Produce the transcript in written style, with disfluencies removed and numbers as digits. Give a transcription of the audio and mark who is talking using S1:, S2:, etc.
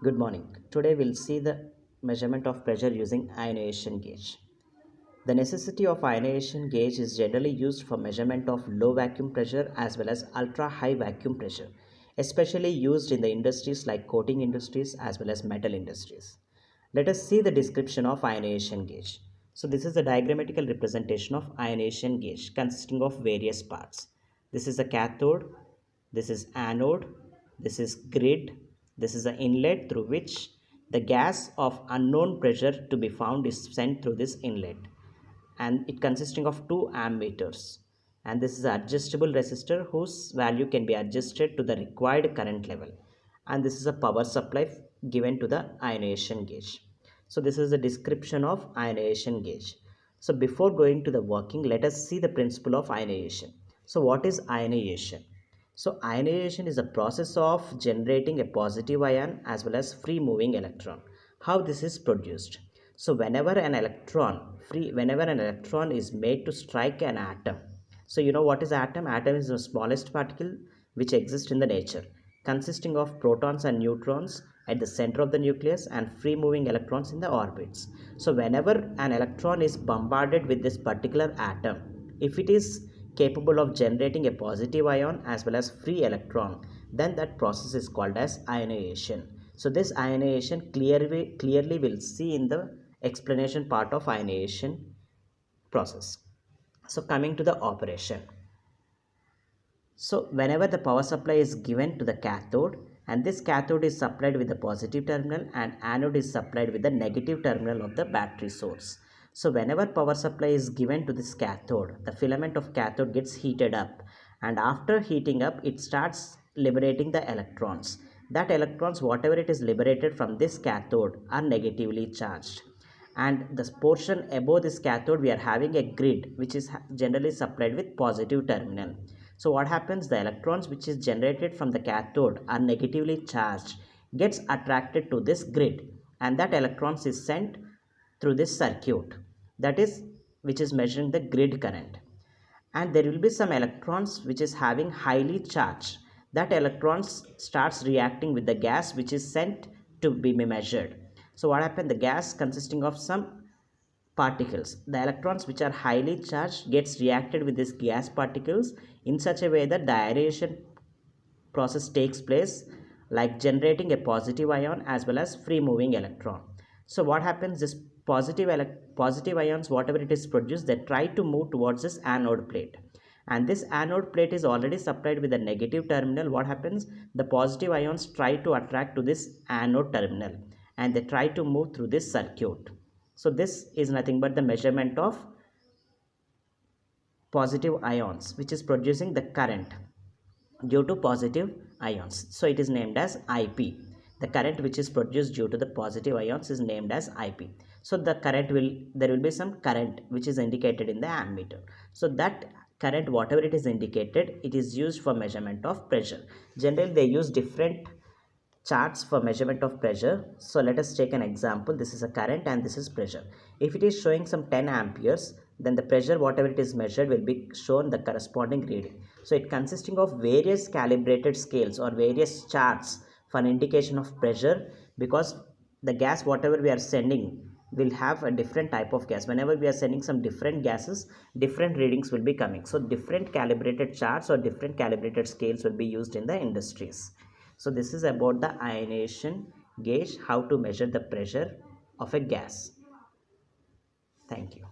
S1: Good morning. Today we'll see the measurement of pressure using ionization gauge. The necessity of ionization gauge is generally used for measurement of low vacuum pressure as well as ultra high vacuum pressure, especially used in the industries like coating industries as well as metal industries. Let us see the description of ionization gauge. So this is a diagrammatical representation of ionization gauge consisting of various parts. This is a cathode, this is anode, this is grid, this is the inlet through which the gas of unknown pressure to be found is sent through this inlet, and it consisting of two ammeters, and this is an adjustable resistor whose value can be adjusted to the required current level, and this is a power supply given to the ionization gauge. So this is the description of ionization gauge. So before going to the working, let us see the principle of ionization. So what is ionization? So ionization is a process of generating a positive ion as well as free moving electron. How this is produced? So whenever an electron is made to strike an atom. So you know what is atom? Atom is the smallest particle which exists in the nature, consisting of protons and neutrons at the center of the nucleus and free moving electrons in the orbits. So whenever an electron is bombarded with this particular atom, if it is capable of generating a positive ion as well as free electron, then that process is called as ionization. So this ionization clearly will see in the explanation part of ionization process. So coming to the operation. So whenever the power supply is given to the cathode, and this cathode is supplied with the positive terminal and anode is supplied with the negative terminal of the battery source. So whenever power supply is given to this cathode, the filament of cathode gets heated up, and after heating up it starts liberating the electrons. That electrons, whatever it is liberated from this cathode, are negatively charged, and the portion above this cathode we are having a grid which is generally supplied with positive terminal. So what happens, the electrons which is generated from the cathode are negatively charged, gets attracted to this grid, and that electrons is sent through this circuit, that is which is measuring the grid current. And there will be some electrons which is having highly charged, that electrons starts reacting with the gas which is sent to be measured. So what happened, the gas consisting of some particles, the electrons which are highly charged gets reacted with these gas particles in such a way that the ionization process takes place, like generating a positive ion as well as free moving electron. So what happens, this positive ions, whatever it is produced, they try to move towards this anode plate, and this anode plate is already supplied with a negative terminal. What happens, the positive ions try to attract to this anode terminal and they try to move through this circuit. So this is nothing but the measurement of positive ions which is producing the current due to positive ions. So it is named as IP. The current which is produced due to the positive ions is named as IP. So the there will be some current which is indicated in the ammeter. So that current, whatever it is indicated, it is used for measurement of pressure. Generally they use different charts for measurement of pressure. So let us take an example. This is a current and this is pressure. If it is showing some 10 amperes, then the pressure whatever it is measured will be shown the corresponding reading. So it consisting of various calibrated scales or various charts for an indication of pressure, because the gas whatever we are sending will have a different type of gas. Whenever we are sending some different gases, different readings will be coming. So different calibrated charts or different calibrated scales will be used in the industries. So this is about the ionization gauge, how to measure the pressure of a gas. Thank you.